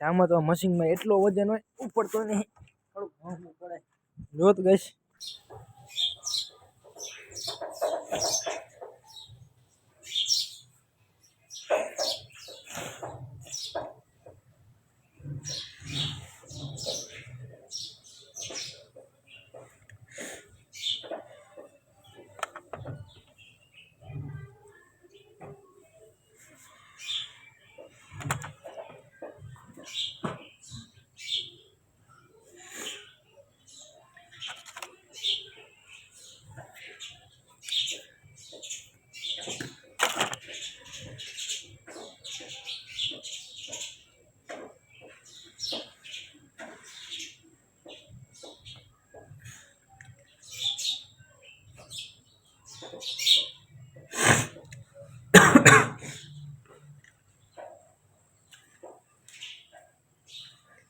આમાં તો મશીનમાં એટલો વજન હોય ઉપડતો નહીં, થોડુંક ભાંગવું પડે. જોત ગઈશ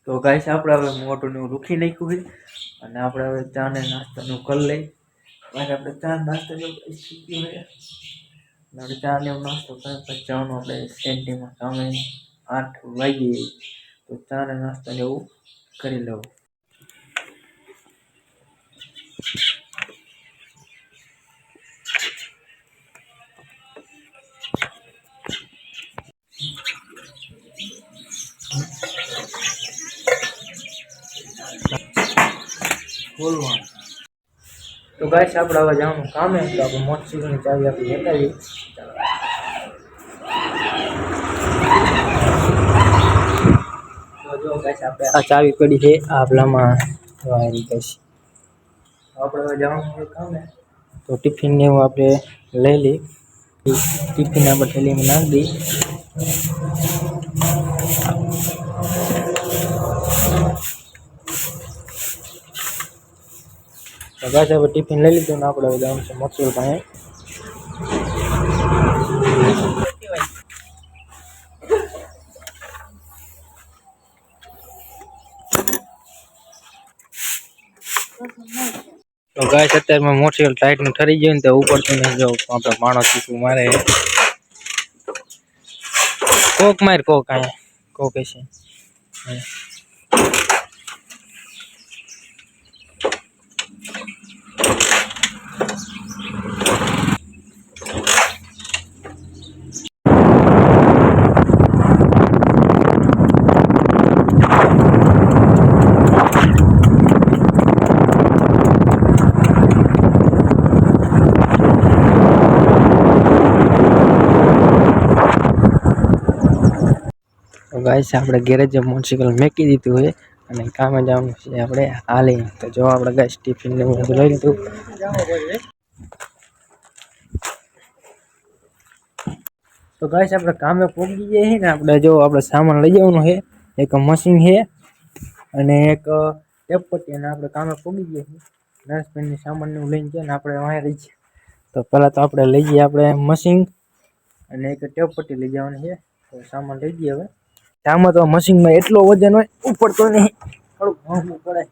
તો ગાઈસ આપણે હવે મોટું રૂખી નાખ્યું છે અને આપણે હવે ચા ને નાસ્તાનું કરી લઈ. આપણે ચા નાસ્તાનું આપણે ચા ને નાસ્તો કરે પછી જવાનું આપણે સેન્ટીમાં સામે 8 વાગી, તો ચા ને નાસ્તા એવું કરી લેવું. તો ગાઈસ આપણે હવે જવાનું કામે, તો આપણે મોટરસાઇકલની ચાવી આપી બતાવી. તો જો ગાઈસ આપણે આ ચાવી પડી છે આપલામાં વાયરી ગઈશ. આપણે હવે જવાનું છે કામે, તો ટિફિન ને એવું આપણે લઈ લઈ. ટિફિન આપણે થેલીમાં નાખી દઈ. તો ગાઈસ આપણે ટિફિન લઈ લીધું ને આપણે જવાનું છે મોટરસાઇકલ પાસે. તો ગાઈસ અત્યારમાં મોટરસાઇકલ ટાઈટ નું ઠરી ગયું ને તો ઉપડતું નહીં. જો આપણે માણસ ચીકું મારે કોક માર કોક આયા કોક છે. ગાઈસ આપણે ગેરેજ મોટરસાઇકલ મેકી દીધું હોય અને કામે જવાનું છે આપણે હાલી. તો જો આપણે ગાઈસ ટિફિન ને બધું લઈ લીધું. તો ગાઈસ આપણે કામે પહોંચી ગયા છે ને, આપણે જો આપણે સામાન લઈ જવાનું છે. એક મશીન છે અને એક ટેપ પટ્ટી, અને આપણે કામે પહોંચી ગયા છે. નર્સપેનની સામાન ને લઈને ગયા ને આપણે વાયા રહી છે. તો પહેલાં તો આપણે લઈ જઈએ આપણે મશીન અને એક ટેપ પટ્ટી લઈ જવાની છે. તો સામાન લઈ જઈએ હવે. આમાં તો મશીનમાં એટલો વજન હોય ઉપડતો નહીં, થોડુંક ભાંગવું પડે.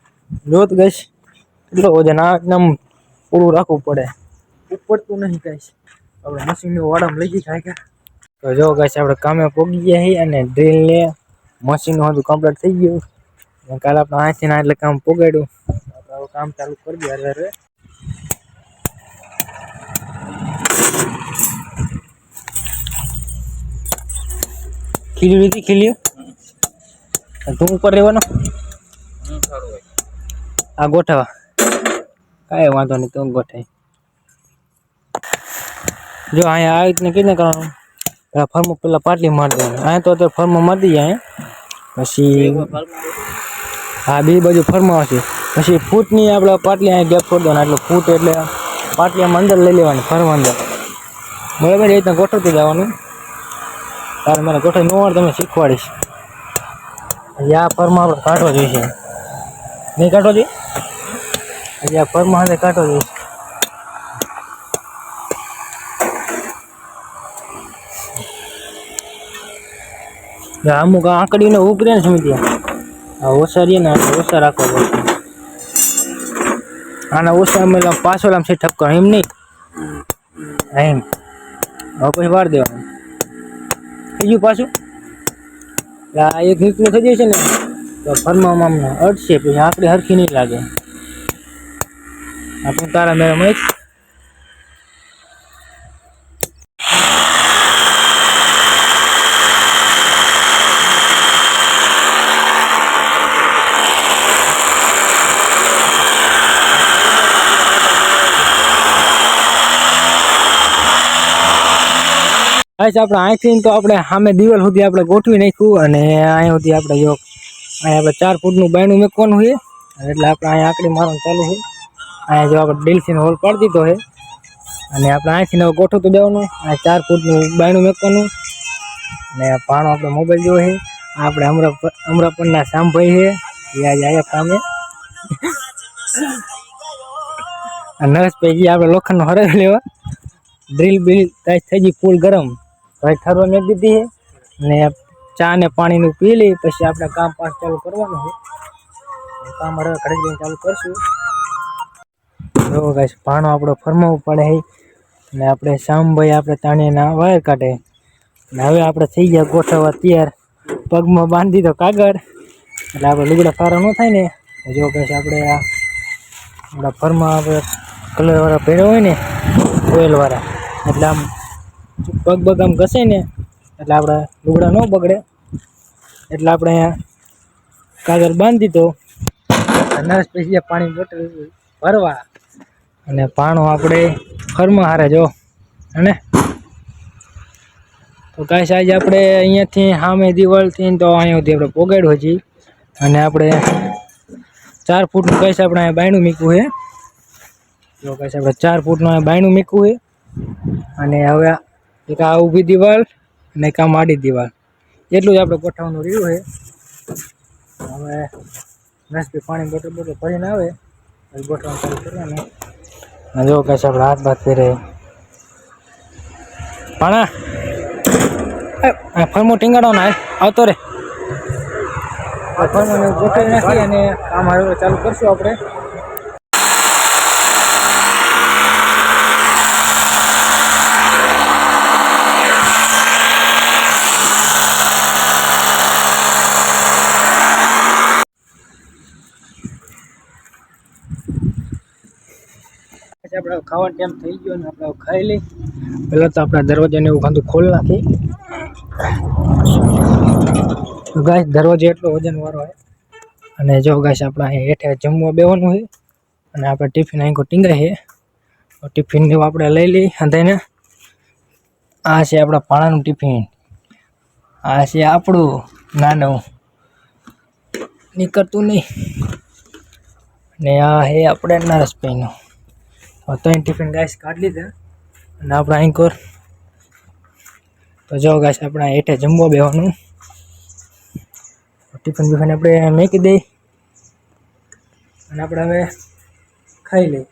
જોત ગઈશ એટલો વજન આ એકદમ પૂરું રાખવું પડે, ઉપડતું નહીં ગાઈશ. આપણે મશીનની વાડામાં લઈ જઈ ખાય. તો જો ગાઈશ આપણે કામે પહોંચી ગયા છીએ અને ડ્રીલ ને મશીનનું બધું કમ્પ્લીટ થઈ ગયું. કાલે આપણે અહીંથી ના એટલે કામ પોગાડ્યું. આપણે કામ ચાલુ કરી દઈએ હવે. ખીલ્યું નથી ખીલ્યું તું ઉપર રહેવાનો આ ગોઠવા કાંઈ વાંધો નહીં, તું ગોઠાય. જો અહીંયા આ રીતને કીધું કરવાનું, ફર્મ પેલા પાટલી મારી દેવાની. અહીંયા તો અત્યારે ફર્મ મારી દઈએ અહીંયા, પછી હા બે બાજુ ફર્મ આવશે. પછી ફૂટની આપણે પાટલી અહીંયા ગેપ કરી દેવાના, એટલે ફૂટ એટલે પાટલી આમ અંદર લઈ લેવાની ફર્મ અંદર, બરાબર. એ રીતના ગોઠવતી જવાનું. તારે મને ગોઠવી ન આવડે તમે શીખવાડીશ. હજી આ ફર્મ આપણે કાઢવો જોઈશે, નહીં કાઢવો જોઈએ. હજી આ ફર્મ હાથે કાઢવો જોઈશે. અમુક આંકડીને ઉપરે ને સમજ્યા, આ ઓછા રહીએ ને ઓછા રાખવા પડશે. આના ઓછા અમે પાછળ આમ છે ઠપકા એમ નહીં, એમ હવે પછી વાર દેવાનું. બીજું પાછું આ એક નીકળું થઈ જશે ને તો ફરમાં આમ અડશે, પછી આંકડી હરખી નહીં લાગે. આપણું તારા મેળા મળે. આપણે અહીંથી તો આપણે સામે દિવાલ સુધી આપણે ગોઠવી નાખ્યું, અને અહીંયા સુધી આપણે જો અહીંયા આપણે 4 ફૂટનું બાયણું મૂકવાનું છે. એટલે આપણે અહીંયા આંકડી મારવાનું ચાલુ છે. અહીંયા જો આપણે ડીલસીનો હોલ પાડી દીધો છે, અને આપણે અહીંથી હવે ગોઠવતું દેવાનું. આ 4 ફૂટનું બાયણું મૂકવાનું, અને પાણો આપણે મોબાઈલ જેવો છે. આપણે અમરાપરના શામભાઈ છે, એ આજે આવ્યા કામે. નરેશભાઈ આપણે લોખંડનો હરાવી લેવા. ડ્રીલ બિલ થઈ ગઈ ફૂલ ગરમ, હવે ઠરવા મેં દીધી છે, ને ચા ને પાણીનું પી લઈ પછી આપણે કામ પાસ ચાલુ કરવાનું છે. કામ હવે ઘરે જઈને ચાલુ કરશું. જો ગાઈસ પાણો આપણો ફરમાવું પડે છે, ને આપણે શામભાઈ આપણે તાણીના વાયર કાઢે. ને હવે આપણે થઈ ગયા ગોઠવવા તૈયાર. પગમાં બાંધી દીધો કાગળ, એટલે આપણે લુગડા સારા ન થાય ને. જો ગાઈસ આપણે આપણા ફરમાં આપણે કલરવાળા પહેર્યા હોય ને, ઓઇલવાળા, એટલે આમ પગ આમ ઘસે ને એટલે આપણે લુગડા ન બગડે. એટલે આપણે અહીંયા કાગળ બાંધી દીધો. નર્સ પછી પાણી બોટલ ભરવા, અને પાણો આપણે ફરમાં હારે જો. અને તો કાંઈ આજે આપણે અહીંયાથી સામે દિવાલથી તો અહીંયા સુધી આપણે પોગાડ્યું હજી. અને આપણે 4 ફૂટનું કઈશ આપણે અહીંયા બાયણું મૂક્યું છે. જો કઈશ આપણે 4 ફૂટનું અહીંયા બાયણું મૂક્યું છે. અને હવે એક આ ઊભી દિવાલ અને એક આ માડી દિવાલ, એટલું જ આપણે ગોઠવવાનું રહ્યું છે. હવે નસબી પાણી બોટલ ભરીને આવે પછી ગોઠવવાનું ચાલુ કરવાનું. જો કઈશ આપણે હાથ બાથ પહેરે પાણા ફરમો ટીંગાડો ને આવતો રે. ફરમો ગોઠવી નાખી અને કામ હવે ચાલુ કરશું આપણે. આપણે ખાવાનો ટાઈમ થઈ ગયો ને આપણે ખાઈ લઈ. પહેલાં તો આપણા દરવાજાને એવું ખાંધું ખોલ નાખી. ગાય દરવાજો એટલો વજનવાળો હોય. અને જો ગાય આપણે અહીં હેઠે જમવા બેવાનું છે, અને આપણે ટિફિન અહીં ટીંગાય છે. ટિફિન જેવું આપણે લઈ લઈ અંધાઈને. આ છે આપણા પાણાનું ટિફિન, આ છે આપણું નાનું નીકળતું નહીં, ને આ છે આપણે નરસભાઈનું. ત્રણ ટિફિન ગાઈસ કાઢી લીધા, અને આપણે અહીં કર તો જો ગાઈસ આપણે હેઠે જમવા બેવાનું. ટિફિન આપણે મૂકી દઈ અને આપણે હવે ખાઈ લઈએ.